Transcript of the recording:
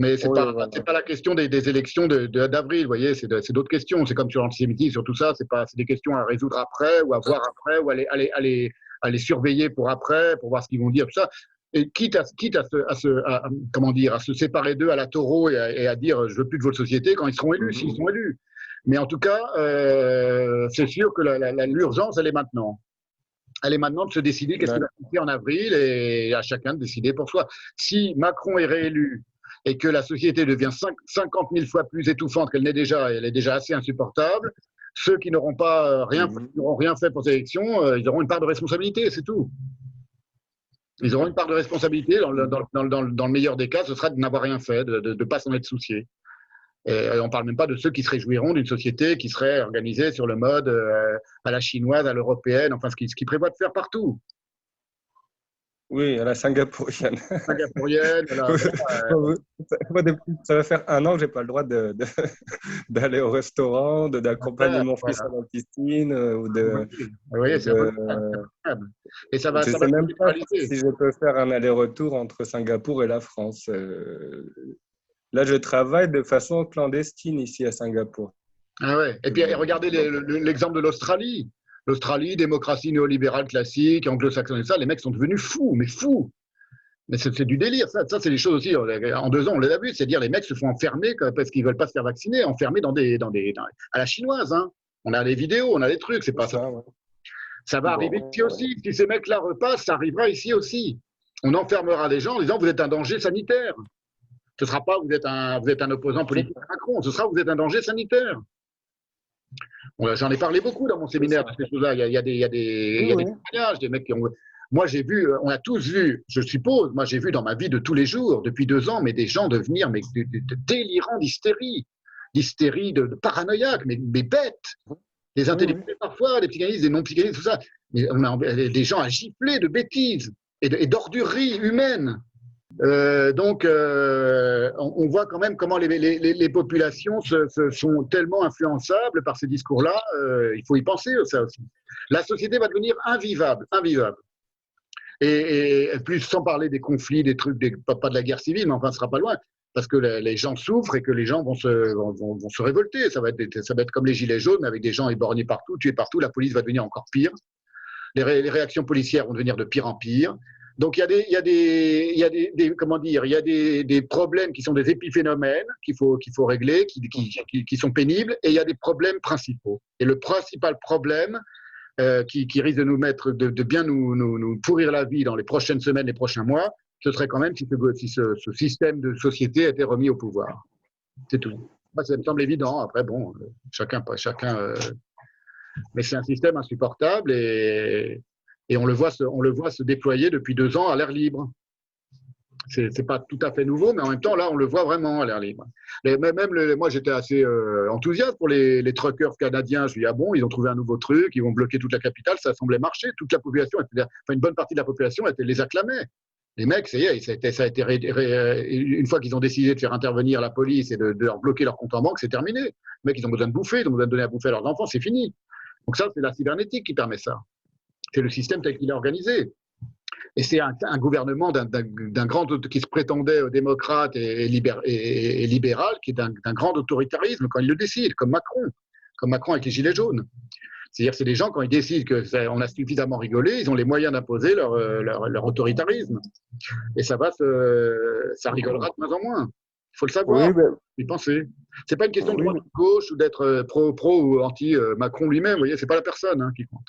Mais Oui, voilà. c'est pas la question des élections d'avril, vous voyez, c'est d'autres questions. C'est comme sur l'antisémitisme, sur tout ça, c'est des questions à résoudre après, ou à voir après, ou à les surveiller pour après, pour voir ce qu'ils vont dire, tout ça. Et comment dire, à se séparer d'eux à la taureau et à dire je veux plus de votre société quand ils seront élus, s'ils sont élus. Mais en tout cas, c'est sûr que l'urgence, elle est maintenant. Elle est maintenant de se décider qu'est-ce qu'il va D'accord. faire en avril et à chacun de décider pour soi. Si Macron est réélu et que la société devient 50 000 fois plus étouffante qu'elle n'est déjà, elle est déjà assez insupportable, ceux qui n'auront pas n'auront rien fait pour ces élections, ils auront une part de responsabilité, c'est tout. Ils auront une part de responsabilité. Dans le meilleur des cas, ce sera de n'avoir rien fait, de ne pas s'en être soucié. Et on ne parle même pas de ceux qui se réjouiront d'une société qui serait organisée sur le mode à la chinoise, à l'européenne, enfin ce qu'ils prévoient de faire partout. Oui, à la singapourienne. Singapourienne, voilà. Moi, ça va faire 1 an que j'ai pas le droit d'aller au restaurant, d'accompagner mon fils Voilà. à la piscine Vous voyez, c'est incroyable. Et je ça va sais se même pas généraliser. si je peux faire un aller-retour entre Singapour et la France. Là, je travaille de façon clandestine ici à Singapour. Ah ouais. Et puis regardez Donc, l'exemple de l'Australie. L'Australie, démocratie néolibérale classique, anglo-saxonne et ça, les mecs sont devenus fous, mais fous. Mais c'est du délire, ça c'est des choses aussi. En 2 ans, on les a vu, c'est-à-dire les mecs se font enfermer parce qu'ils veulent pas se faire vacciner, enfermés à la chinoise. Hein. On a les vidéos, on a les trucs, c'est c'est pas ça. ça, ouais. Ça va arriver Bon, ici aussi. Si ces mecs-là repassent, ça arrivera ici aussi. On enfermera des gens en disant vous êtes un danger sanitaire. Ce ne sera pas vous êtes un opposant c'est politique à Macron, ce sera vous êtes un danger sanitaire. J'en ai parlé beaucoup dans mon séminaire, ça. toutes ces choses-là. Oui, Il y a des oui. témoignages, des mecs qui ont. Moi, j'ai vu, on a tous vu, je suppose, moi, j'ai vu dans ma vie de tous les jours, depuis 2 ans, mais des gens devenir de délirants d'hystérie, de paranoïaque, mais bêtes. Des Oui, oui. intellectuels parfois, des psychanalystes, des non-psychanalystes, tout ça. Mais des gens à gifler de bêtises et d'ordureries humaines. On voit quand même comment les populations sont tellement influençables par ces discours-là. Il faut y penser, ça aussi. La société va devenir invivable, invivable. Et plus sans parler des conflits, des trucs, pas de la guerre civile, mais enfin, ce sera pas loin. Parce que les gens souffrent et que les gens vont se révolter. Ça va être comme les gilets jaunes, avec des gens éborgnés partout, tués partout. La police va devenir encore pire. Les réactions policières vont devenir de pire en pire. Donc il y a comment dire, il y a des problèmes qui sont des épiphénomènes qu'il faut régler, qui sont pénibles, et il y a des problèmes principaux. Et le principal problème qui risque de nous mettre, de bien nous pourrir la vie dans les prochaines semaines, les prochains mois, ce serait quand même si ce système de société était remis au pouvoir. C'est tout. Moi, ça me semble évident. Après, bon, chacun. Mais c'est un système insupportable et on le voit se déployer depuis 2 ans à l'air libre. C'est pas tout à fait nouveau, mais en même temps, là, on le voit vraiment à l'air libre. Moi, j'étais assez enthousiaste pour les truckers canadiens. Je me dis, ah bon, ils ont trouvé un nouveau truc, ils vont bloquer toute la capitale, ça semblait marcher. Toute la population, enfin, une bonne partie de la population les acclamait. Les mecs, ça y est, ça a été une fois qu'ils ont décidé de faire intervenir la police et de leur bloquer leur compte en banque, c'est terminé. Les mecs, ils ont besoin de bouffer, ils ont besoin de donner à bouffer à leurs enfants, c'est fini. Donc ça, c'est la cybernétique qui permet ça. C'est le système tel qu'il est organisé. Et c'est un gouvernement d'un grand qui se prétendait démocrate et libéral, qui est d'un grand autoritarisme quand il le décide, comme Macron avec les Gilets jaunes. C'est-à-dire, c'est des gens, quand ils décident qu'on a suffisamment rigolé, ils ont les moyens d'imposer leur autoritarisme. Et ça rigolera de moins en moins. Il faut le savoir, Oui, ben, y penser. C'est pas une question de oui, droite ou de gauche ou d'être pro ou anti Macron lui-même. Vous voyez, c'est pas la personne qui compte.